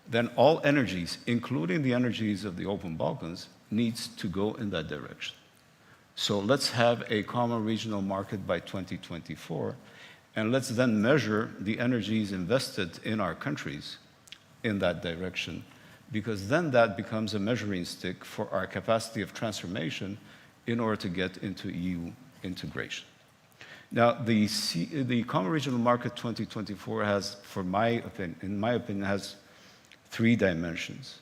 then all energies, including the energies of the Open Balkans, needs to go in that direction. So let's have a common regional market by 2024, and let's then measure the energies invested in our countries in that direction, because then that becomes a measuring stick for our capacity of transformation in order to get into EU integration. Now, the Common Regional Market 2024 has, in my opinion, has three dimensions.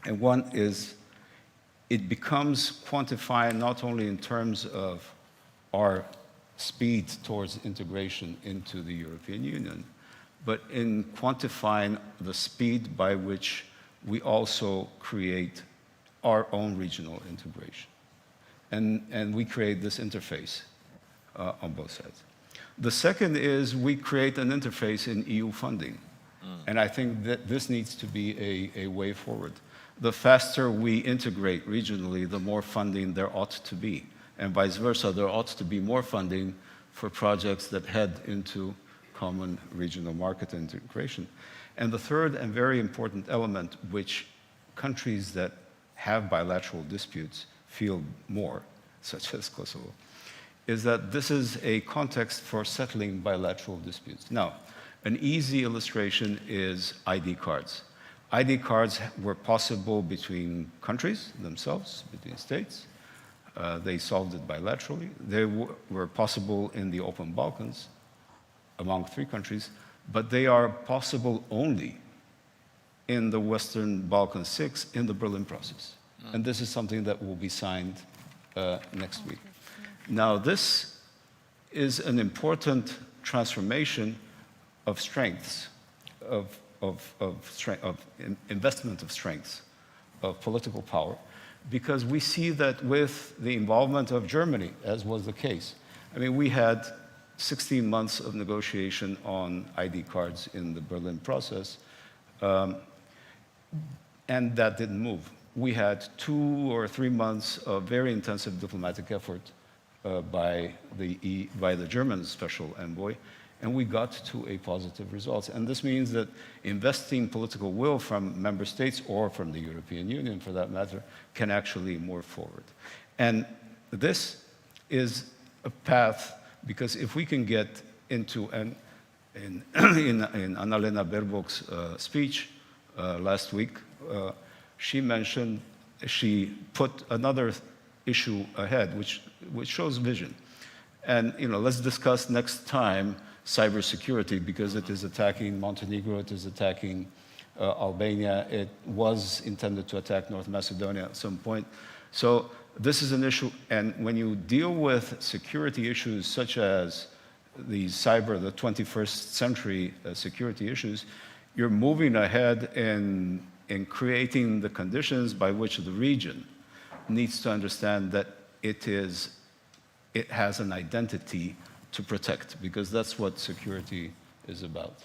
And one is it becomes quantified not only in terms of our speed towards integration into the European Union, but in quantifying the speed by which we also create our own regional integration. And we create this interface on both sides. The second is we create an interface in EU funding. And I think that this needs to be a way forward. The faster we integrate regionally, the more funding there ought to be. And vice versa, there ought to be more funding for projects that head into common regional market integration. And the third and very important element, which countries that have bilateral disputes feel more, such as Kosovo, is that this is a context for settling bilateral disputes. Now, an easy illustration is ID cards. ID cards were possible between countries themselves, between states. They solved it bilaterally. They were possible in the Open Balkans among 3 countries, but they are possible only in the Western Balkans 6 in the Berlin process. And this is something that will be signed next week. Now, this is an important transformation of strengths, of investment of strengths, of political power, because we see that with the involvement of Germany, as was the case, I mean, we had 16 months of negotiation on ID cards in the Berlin process, and that didn't move. We had 2 or 3 months of very intensive diplomatic effort by the German special envoy, and we got to a positive result. And this means that investing political will from member states or from the European Union, for that matter, can actually move forward. And this is a path, because if we can get into, in Annalena Baerbock's speech last week, she put another issue ahead, which shows vision. And let's discuss next time cybersecurity, because it is attacking Montenegro, it is attacking Albania, it was intended to attack North Macedonia at some point. So this is an issue, and when you deal with security issues such as the 21st century security issues, you're moving ahead in in creating the conditions by which the region needs to understand that it has an identity to protect, because that's what security is about.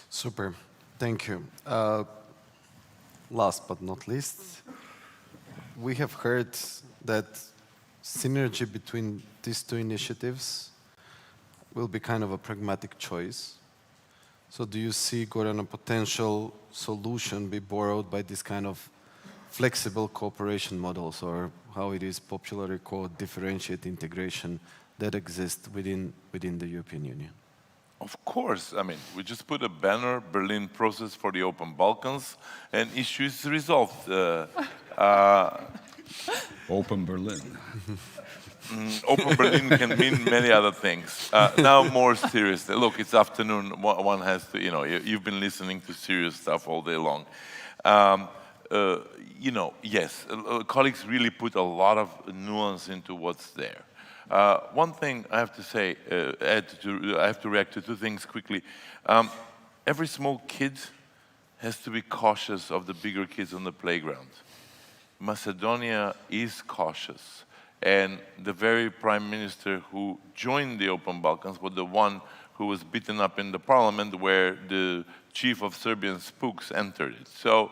Super, thank you. Last but not least, we have heard that synergy between these two initiatives will be kind of a pragmatic choice. So do you see, Goran, a potential solution be borrowed by this kind of flexible cooperation models, or how it is popularly called differentiate integration, that exists within the European Union? Of course. I mean, we just put a banner, Berlin process for the Open Balkans, and issue is resolved. Open Berlin. Open Berlin can mean many other things. Now, more seriously, look, it's afternoon. One has to, you've been listening to serious stuff all day long. Yes, colleagues really put a lot of nuance into what's there. One thing I have to say, I have to react to two things quickly. Every small kid has to be cautious of the bigger kids on the playground. Macedonia is cautious. And the very prime minister who joined the Open Balkans was the one who was beaten up in the parliament where the chief of Serbian spooks entered it. So,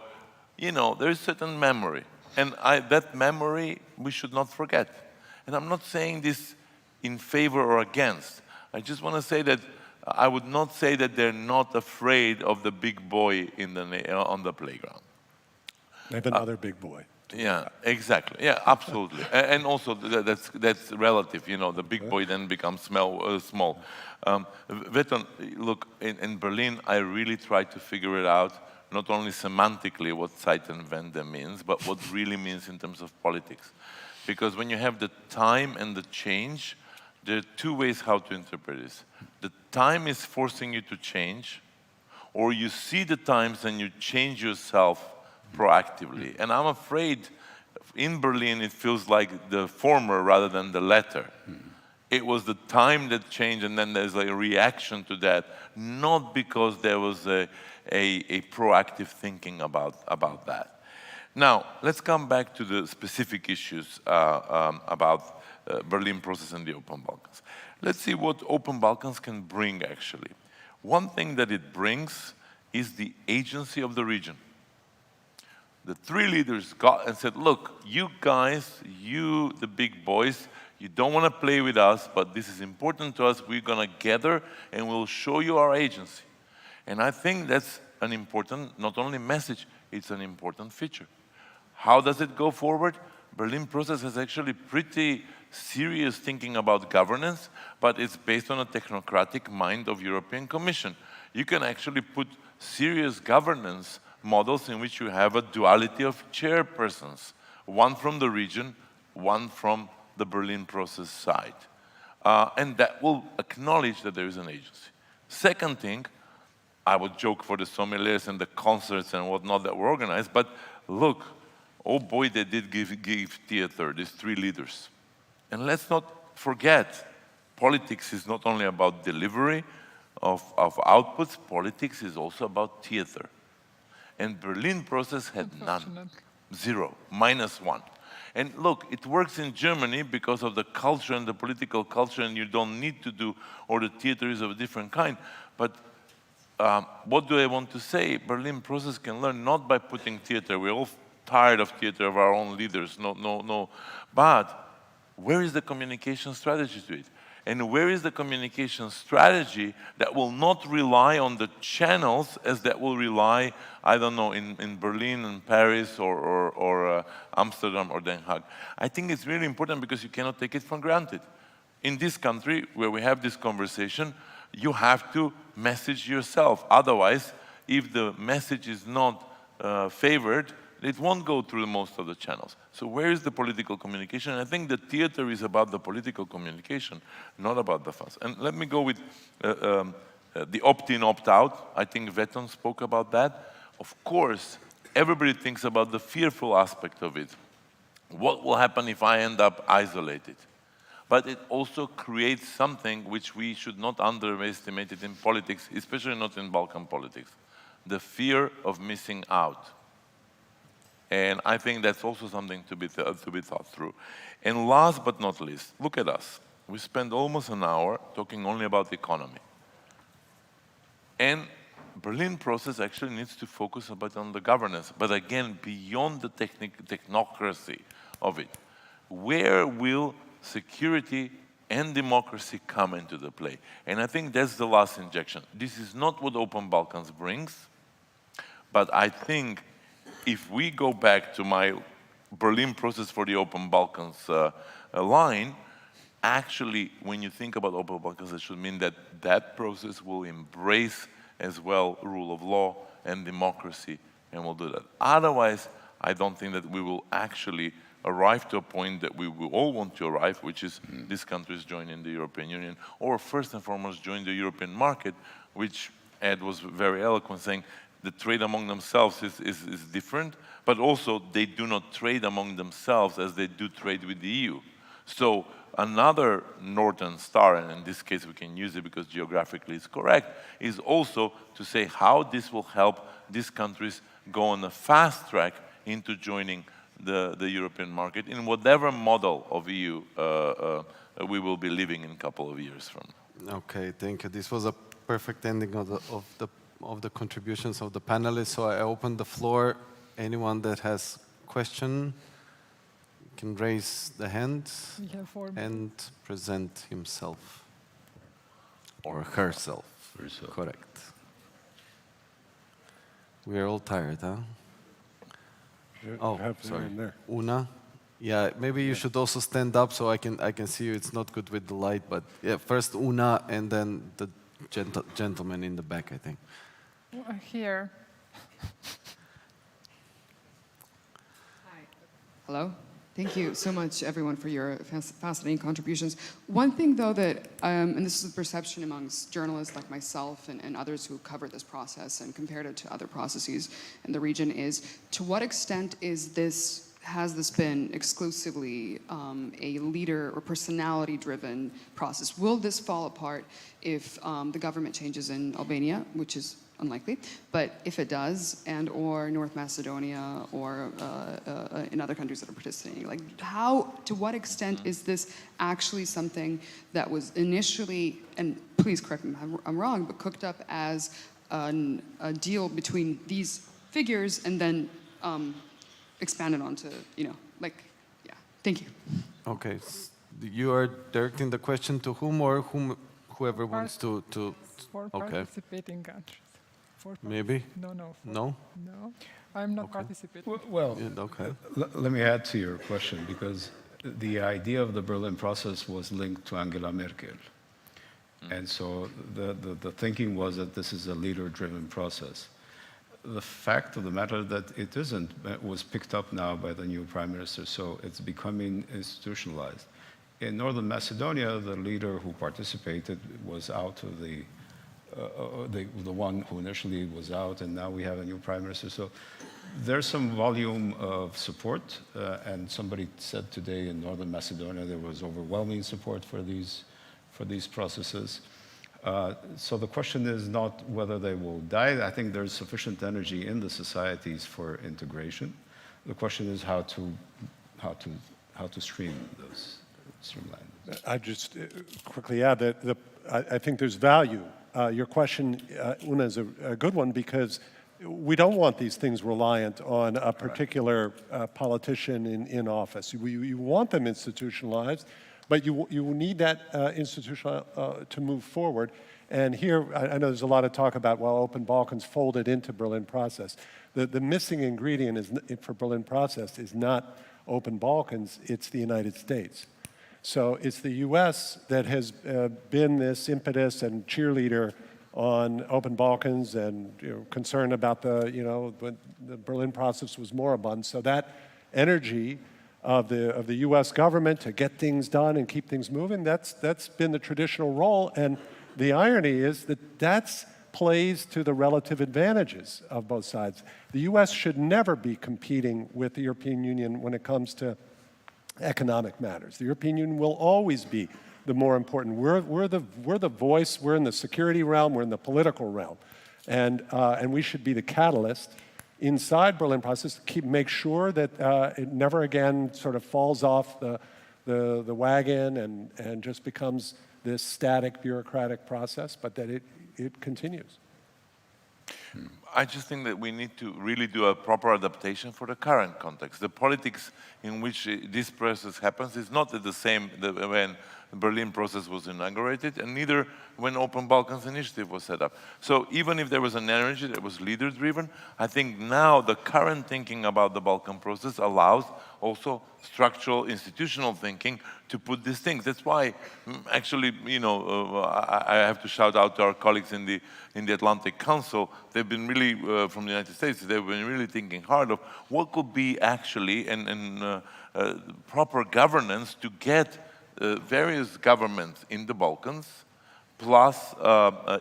there is certain memory. And that memory we should not forget. And I'm not saying this in favor or against. I just want to say that I would not say that they're not afraid of the big boy on the playground. They have another big boy. Yeah, exactly. Yeah, absolutely. And also that's relative. The big boy then becomes small. Veton, look, in Berlin, I really tried to figure it out, not only semantically what Zeitenwende means, but what really means in terms of politics. Because when you have the time and the change, there are two ways how to interpret this. The time is forcing you to change, or you see the times and you change yourself proactively. And I'm afraid in Berlin it feels like the former rather than the latter. It was the time that changed, and then there's a reaction to that, not because there was a proactive thinking about that. Now, let's come back to the specific issues about Berlin process and the Open Balkans. Let's see what Open Balkans can bring, actually. One thing that it brings is the agency of the region. The three leaders got and said, look, you guys, you, the big boys, you don't want to play with us, but this is important to us. We're going to gather and we'll show you our agency. And I think that's an important, not only message, it's an important feature. How does it go forward? Berlin process has actually pretty serious thinking about governance, but it's based on a technocratic mind of European Commission. You can actually put serious governance models in which you have a duality of chairpersons, one from the region, one from the Berlin process side. And that will acknowledge that there is an agency. Second thing, I would joke for the sommeliers and the concerts and whatnot that were organized, but look, oh boy, they did give theater, these three leaders. And let's not forget, politics is not only about delivery of outputs, politics is also about theater. And Berlin process had none, zero, -1. And look, it works in Germany because of the culture and the political culture, and you don't need to do, or the theater is of a different kind. But what do I want to say? Berlin process can learn not by putting theater. We're all tired of theater of our own leaders. No. But where is the communication strategy to it? And where is the communication strategy that will not rely on the channels as that will rely, I don't know, in Berlin and Paris or Amsterdam or Den Haag? I think it's really important because you cannot take it for granted. In this country where we have this conversation, you have to message yourself. Otherwise, if the message is not favored, it won't go through most of the channels. So where is the political communication? And I think the theater is about the political communication, not about the funds. And let me go with the opt-in, opt-out. I think Veton spoke about that. Of course, everybody thinks about the fearful aspect of it. What will happen if I end up isolated? But it also creates something which we should not underestimate it in politics, especially not in Balkan politics. The fear of missing out. And I think that's also something to be thought through. And last but not least, look at us. We spent almost an hour talking only about the economy. And Berlin process actually needs to focus a bit on the governance, but again, beyond the technocracy of it. Where will security and democracy come into the play? And I think that's the last injection. This is not what Open Balkans brings, but I think if we go back to my Berlin process for the Open Balkans line, actually, when you think about Open Balkans, it should mean that that process will embrace as well rule of law and democracy, and will do that. Otherwise, I don't think that we will actually arrive to a point that we will all want to arrive, which is these countries joining the European Union, or first and foremost join the European market, which Ed was very eloquent saying the trade among themselves is different, but also they do not trade among themselves as they do trade with the EU. So another northern star, and in this case we can use it because geographically it's correct, is also to say how this will help these countries go on a fast track into joining the European market in whatever model of EU we will be living in a couple of years from now. Okay, thank you. This was a perfect ending of the contributions of the panelists. So I open the floor. Anyone that has question can raise the hand and present himself or herself. Correct. We are all tired, huh? Oh, sorry. Una? Yeah, maybe you should also stand up so I can see you. It's not good with the light, but yeah, first Una and then the gentleman in the back, I think. Here. Hi. Hello. Thank you so much, everyone, for your fascinating contributions. One thing, though, that, and this is a perception amongst journalists like myself and others who cover this process and compared it to other processes in the region, is to what extent has this been exclusively a leader or personality-driven process? Will this fall apart if the government changes in Albania, which is unlikely, but if it does, and or North Macedonia or in other countries that are participating, like to what extent is this actually something that was initially, and please correct me if I'm wrong, but cooked up as a deal between these figures and then expanded onto, yeah. Thank you. Okay, you are directing the question to whom or whoever wants to For okay. participating countries. Maybe? No. No? No, I'm not participating. Well, Yeah, okay. let me add to your question, because the idea of the Berlin process was linked to Angela Merkel. And so the thinking was that this is a leader-driven process. The fact of the matter that it isn't was picked up now by the new prime minister, so it's becoming institutionalized. In Northern Macedonia, the leader who participated was out of the one who initially was out, and now we have a new prime minister. So there's some volume of support, and somebody said today in Northern Macedonia there was overwhelming support for these processes. So the question is not whether they will die. I think there's sufficient energy in the societies for integration. The question is how to streamline those. I just quickly add that I think there's value. Your question, Una, is a good one, because we don't want these things reliant on a particular politician in office. You want them institutionalized, but you need that institutional to move forward. And here, I know there's a lot of talk about, well, Open Balkans folded into Berlin process. The missing ingredient for Berlin process is not Open Balkans, it's the United States. So it's the US that has been this impetus and cheerleader on Open Balkans, and concerned about when the Berlin process was moribund. So that energy of the US government to get things done and keep things moving, that's been the traditional role. And the irony is that plays to the relative advantages of both sides. The US should never be competing with the European Union when it comes to economic matters. The European Union will always be the more important. We're the voice. We're in the security realm. We're in the political realm, and we should be the catalyst inside Berlin process, make sure that it never again sort of falls off the wagon and just becomes this static bureaucratic process, but that it continues? I just think that we need to really do a proper adaptation for the current context. The politics in which this process happens is not the same when the Berlin process was inaugurated, and neither when Open Balkans initiative was set up. So even if there was an energy that was leader-driven, I think now the current thinking about the Balkan process allows also structural, institutional thinking to put these things. That's why, actually, you know, I have to shout out to our colleagues in the Atlantic Council. They've been really, from the United States, they've been really thinking hard of what could be actually proper governance to get various governments in the Balkans, plus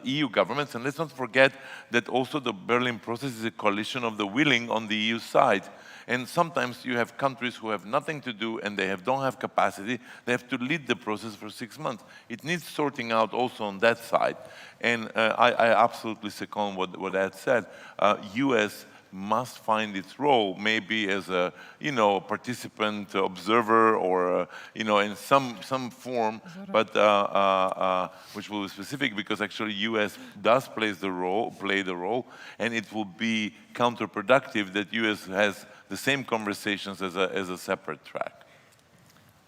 EU governments. And let's not forget that also the Berlin process is a coalition of the willing on the EU side. And sometimes you have countries who have nothing to do and they don't have capacity. They have to lead the process for 6 months. It needs sorting out also on that side. And I absolutely second what Ed said. US must find its role, maybe as a, you know, participant, observer, or in some form, but which will be specific, because actually US does play the role, and it will be counterproductive that US has the same conversations as a separate track.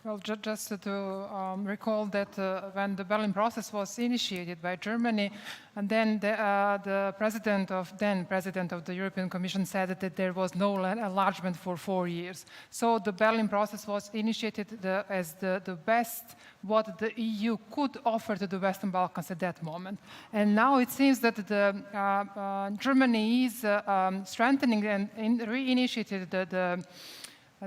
Well, just to recall that when the Berlin process was initiated by Germany, and then the president of the European Commission said that there was no enlargement for 4 years. So the Berlin process was initiated as the best what the EU could offer to the Western Balkans at that moment. And now it seems that Germany is strengthening and reinitiated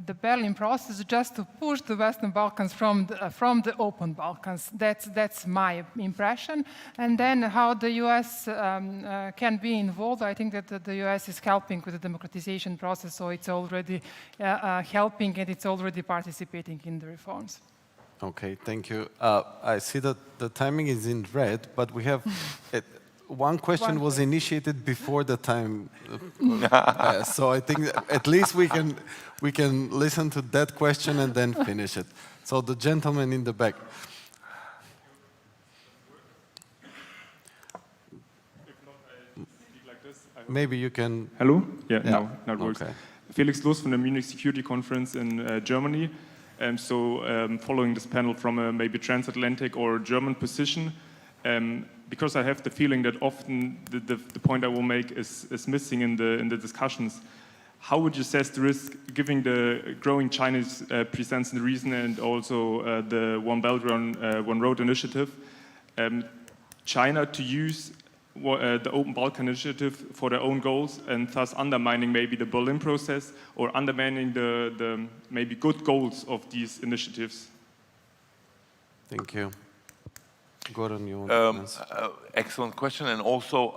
the Berlin process just to push the Western Balkans from the Open Balkans. That's my impression. And then how the US can be involved, I think that the US is helping with the democratization process, so it's already helping and it's already participating in the reforms. Okay, thank you. I see that the timing is in red, but we have... One question was initiated before the time, so I think at least we can listen to that question and then finish it. So the gentleman in the back. Maybe you can... Hello? Yeah, now it works. Okay. Felix Lust from the Munich Security Conference in Germany. Following this panel from a maybe transatlantic or German position, because I have the feeling that often the point I will make is missing in the discussions. How would you assess the risk, given the growing Chinese presence in the region and also the One Belt, One Road initiative, China to use the Open Balkan initiative for their own goals and thus undermining maybe the Berlin process or undermining the maybe good goals of these initiatives? Thank you. Gordon, you want to answer? Excellent question, and also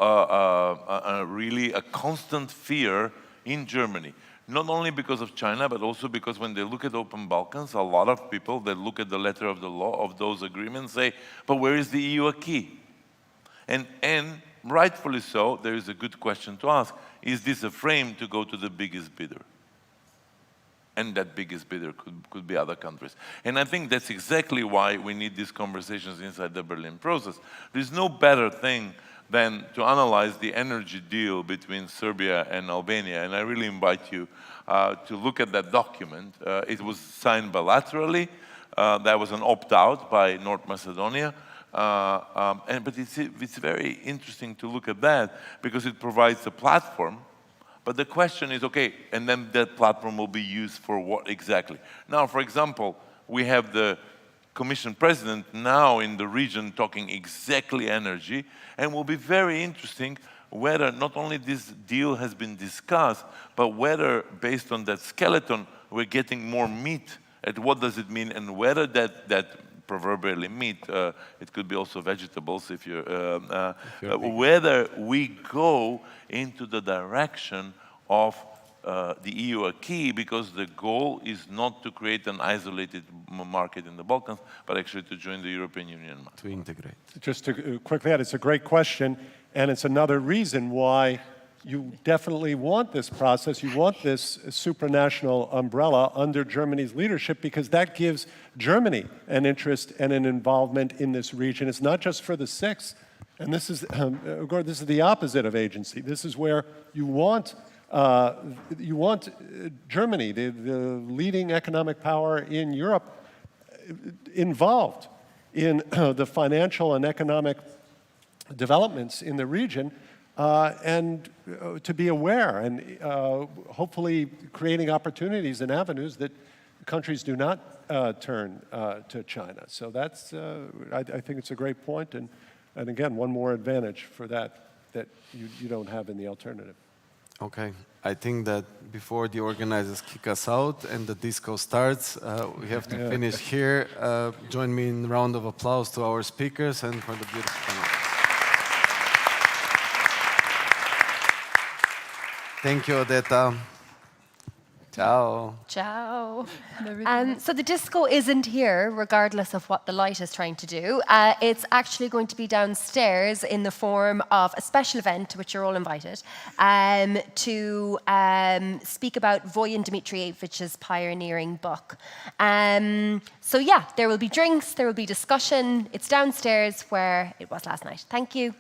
really a constant fear in Germany. Not only because of China, but also because when they look at Open Balkans, a lot of people that look at the letter of the law of those agreements say, but where is the EU acquis? And rightfully so, there is a good question to ask. Is this a frame to go to the biggest bidder? And that biggest bidder could be other countries. And I think that's exactly why we need these conversations inside the Berlin process. There's no better thing than to analyze the energy deal between Serbia and Albania. And I really invite you to look at that document. It was signed bilaterally. That was an opt-out by North Macedonia. But it's very interesting to look at that because it provides a platform. But the question is, okay, and then that platform will be used for what exactly? Now, for example, we have the Commission President now in the region talking exactly energy, and will be very interesting whether not only this deal has been discussed, but whether, based on that skeleton, we're getting more meat at what does it mean, and whether that proverbially meat, it could be also vegetables if you're, whether we go into the direction of the EU acquis, because the goal is not to create an isolated market in the Balkans, but actually to join the European Union market. To integrate. Just to quickly add, it's a great question, and it's another reason why you definitely want this process. You want this supranational umbrella under Germany's leadership because that gives Germany an interest and an involvement in this region. It's not just for the six. And this is the opposite of agency. This is where you want Germany, the leading economic power in Europe, involved in the financial and economic developments in the region, and to be aware and hopefully creating opportunities and avenues that countries do not turn to China. So that's, I think it's a great point, and again, one more advantage for that you don't have in the alternative. Okay, I think that before the organizers kick us out and the disco starts, we have to finish here. Join me in a round of applause to our speakers and for the beautiful panel. Thank you, Odeta. Ciao. Ciao. So the disco isn't here, regardless of what the light is trying to do. It's actually going to be downstairs in the form of a special event, to which you're all invited, to speak about Voyin Dmitrievich's pioneering book. So yeah, there will be drinks, there will be discussion. It's downstairs where it was last night. Thank you.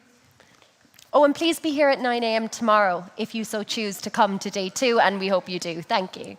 Oh, and please be here at 9 a.m. tomorrow if you so choose to come to day 2, and we hope you do. Thank you.